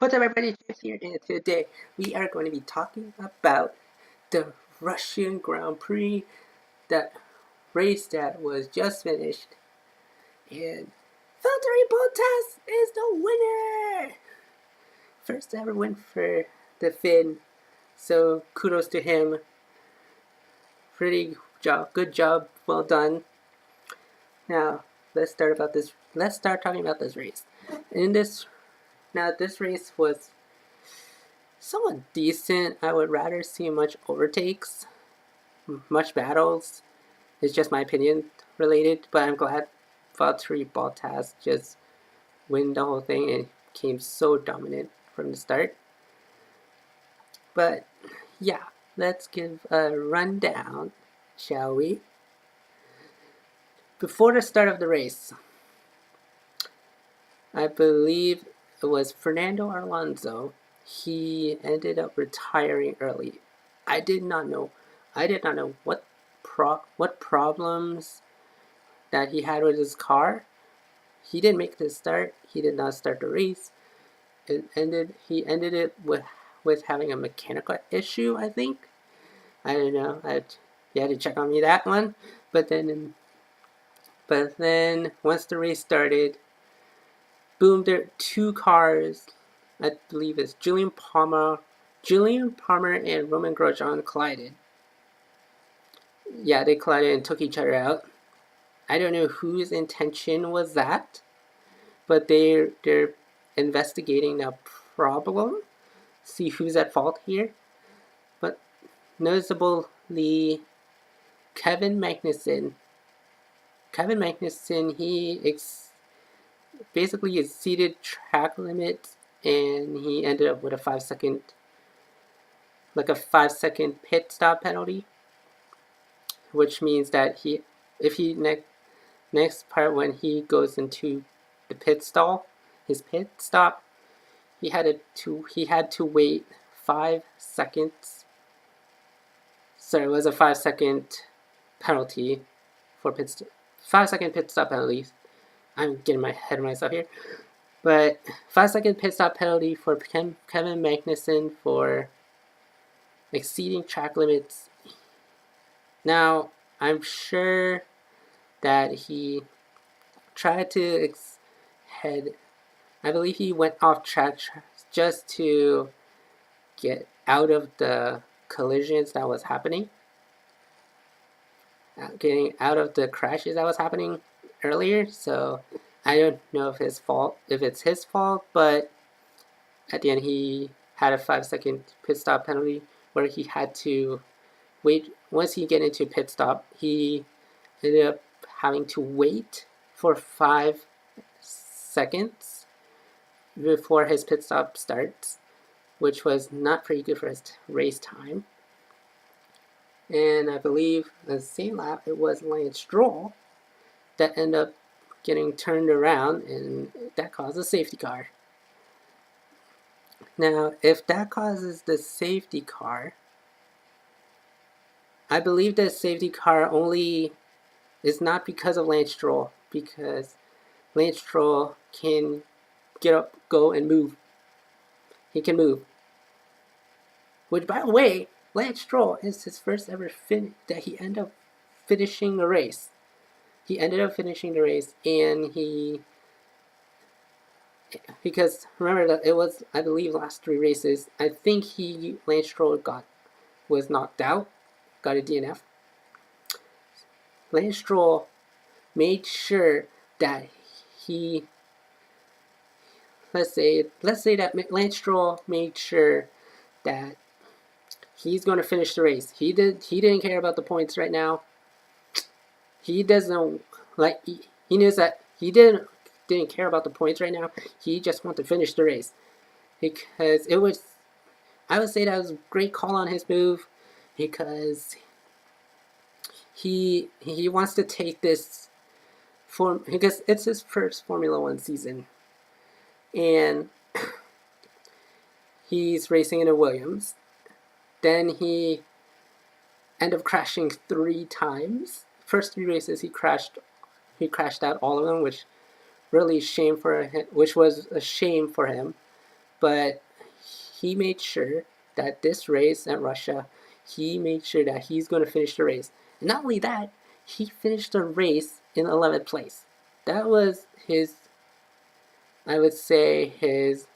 What's up, everybody? Jeff here, and today we are going to be talking about the Russian Grand Prix, that race that was just finished, and Valtteri Bottas is the winner! First ever win for the Finn, so kudos to him. Good job, well done. Now let's start talking about this race. This race was somewhat decent. I would rather see much overtakes, much battles. It's just my opinion related, but I'm glad Valtteri Bottas just win the whole thing and came so dominant from the start. But yeah, let's give a rundown, shall we? Before the start of the race, I believe it was Fernando Alonso. He ended up retiring early. I did not know what problems that he had with his car. He didn't make the start. He did not start the race. He ended it with having a mechanical issue, I think. I don't know. You had to check on me that one. But then once the race started, boom, there are two cars. I believe it's Julian Palmer and Roman Grosjean collided. Yeah, they collided and took each other out. I don't know whose intention was that, but they're investigating the problem, see who's at fault here. But noticeably, Kevin Magnussen, he basically exceeded track limits, and he ended up with a 5-second pit stop penalty, which means that next part, when he goes into the his pit stop, he had to wait 5 seconds. So it was a 5-second penalty for 5-second pit stop penalty. I'm getting my head of myself here, but 5-second pit stop penalty for Kevin Magnussen for exceeding track limits. Now, I'm sure that he tried to I believe he went off track just to get out of the collisions that was happening, getting out of the crashes that was happening earlier. So I don't know if it's his fault, but at the end he had a 5-second pit stop penalty where he had to wait. Once he get into pit stop, he ended up having to wait for 5 seconds before his pit stop starts, which was not pretty good for his race time. And I believe the same lap, it was Lance Stroll that ended up getting turned around, and that caused a safety car. Now, if that causes the safety car, I believe the safety car only is not because of Lance Stroll, because Lance Stroll can get up, go, and move. He can move. Which, by the way, Lance Stroll is his first ever that he ended up finishing the race. He ended up finishing the race, and because remember that it was, I believe, last 3 races, I think Lance Stroll was knocked out, got a DNF. Lance Stroll made sure that let's say that Lance Stroll made sure that he's going to finish the race. He didn't care about the points right now. He doesn't he knows that he didn't care about the points right now. He just wanted to finish the race, because I would say that was a great call on his move, because he wants to take this because it's his first Formula One season, and he's racing in a Williams. Then he ended up crashing 3 times. First 3 races he crashed out all of them, which was a shame for him. but he made sure that this race at Russia, he made sure that he's going to finish the race. And not only that, he finished the race in 11th place. That was his, I would say, his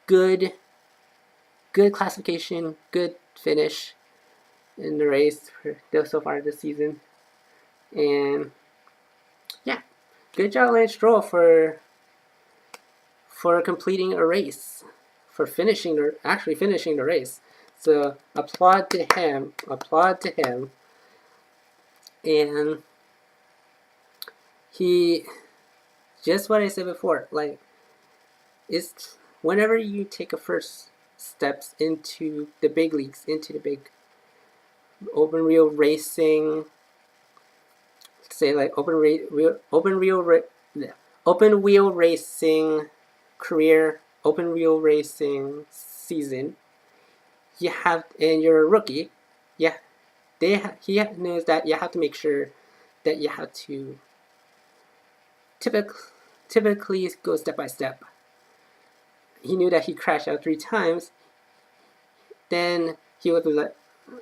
good classification, good finish in the race so far this season. And yeah, good job Lance Stroll for completing a race, for actually finishing the race. So applaud to him, and he, just what I said before, like, it's whenever you take a first steps into the big leagues, into the big open wheel racing, say like open wheel racing career, open wheel racing season, you have, and you're a rookie, yeah, he knows that you have to make sure that you have to typically go step by step. He knew that he crashed out 3 times. Then he would be like,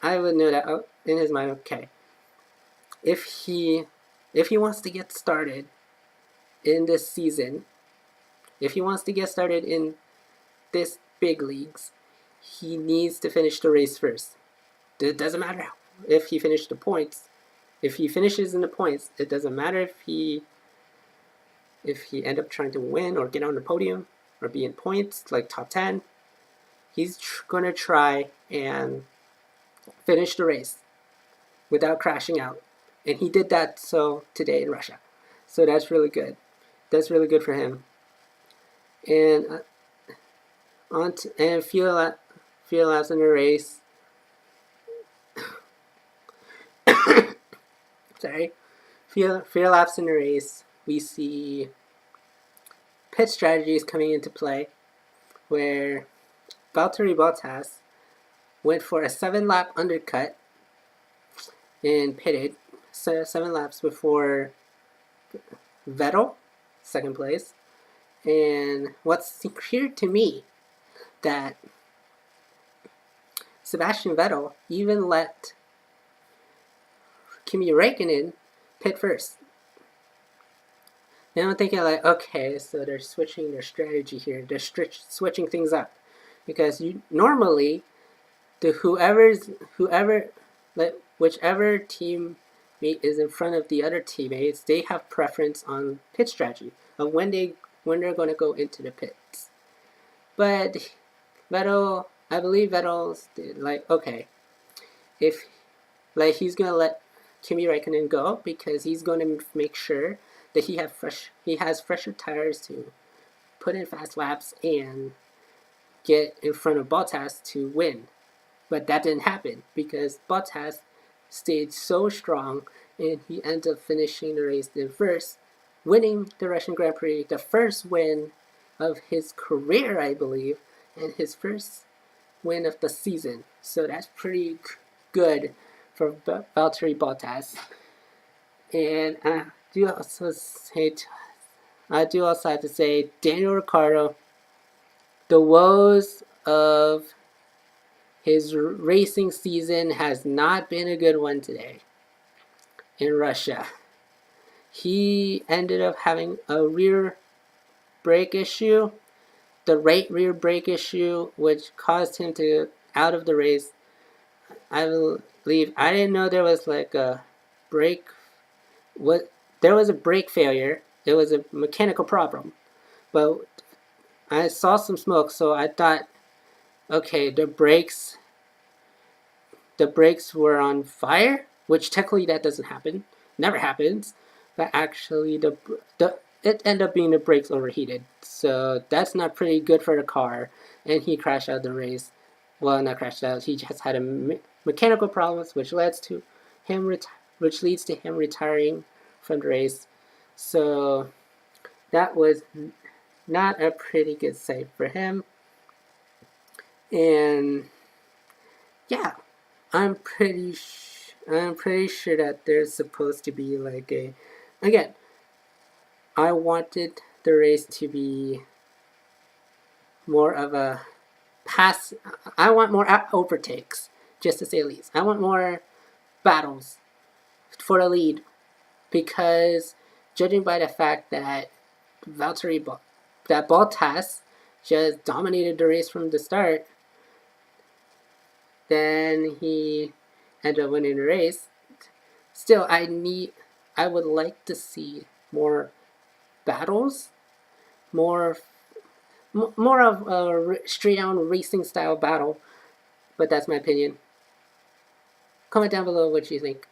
I would know that in his mind, okay, if he wants to get started in this season, if he wants to get started in this big leagues, he needs to finish the race first. It doesn't matter if he finished the points. If he finishes in the points, it doesn't matter if he end up trying to win or get on the podium or be in points like top 10. He's going to try and finish the race without crashing out. And he did that so today in Russia. So that's really good. That's really good for him. And few laps in the race. Sorry. Few laps in the race, we see pit strategies coming into play, where Valtteri Bottas went for a 7-lap undercut and pitted 7 laps before Vettel, second place. And what's clear to me, that Sebastian Vettel even let Kimi Räikkönen pit first. And I'm thinking like, okay, so they're switching their strategy here. They're switching things up, because normally whichever teammate is in front of the other teammates, they have preference on pit strategy of when they're going to go into the pits. But Vettel, I believe Vettel's like, okay, if like he's gonna let Kimi Räikkönen go, because he's going to make sure that he has fresher tires to put in fast laps and get in front of Bottas to win. But that didn't happen, because Bottas stayed so strong, and he ended up finishing the race in first, winning the Russian Grand Prix, the first win of his career, I believe, and his first win of the season. So that's pretty good for Valtteri Bottas. And I do also have to say, Daniel Ricciardo, the woes of his racing season has not been a good one today in Russia. He ended up having a rear brake issue, the right rear brake issue, which caused him to out of the race. I believe, I didn't know there was like a brake. There was a brake failure. It was a mechanical problem, but I saw some smoke, so I thought, okay, the brakes were on fire, which technically that doesn't happen, never happens, but actually it ended up being the brakes overheated, so that's not pretty good for the car, and he crashed out of the race. Well, not crashed out, he just had a mechanical problems, which leads to him retiring from the race. So that was not a pretty good sight for him. And yeah, I'm pretty sure that there's supposed to be like again, I wanted the race to be more of a pass. I want more overtakes, just to say the least. I want more battles for the lead, because judging by the fact that Bottas just dominated the race from the start, then he ended up winning the race. Still, I would like to see more battles, more of a straight on racing style battle. But that's my opinion. Comment down below what you think.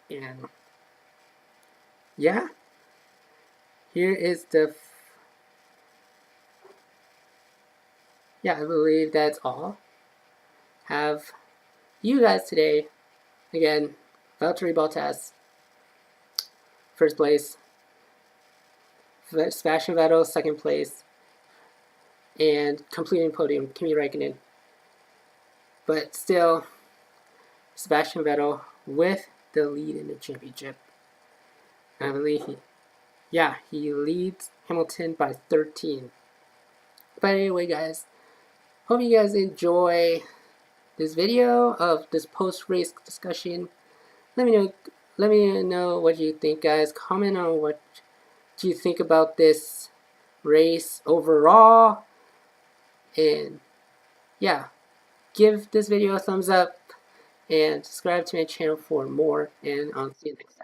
And yeah, here is I believe that's all. Have you guys today. Again, Valtteri Bottas, first place. Sebastian Vettel, second place. And completing podium, Kimi Räikkönen. But still, Sebastian Vettel with the lead in the championship. I believe he leads Hamilton by 13. But anyway, guys, hope you guys enjoy this video of this post-race discussion. Let me know what you think, guys. Comment on what do you think about this race overall. And yeah, give this video a thumbs up and subscribe to my channel for more, and I'll see you next time.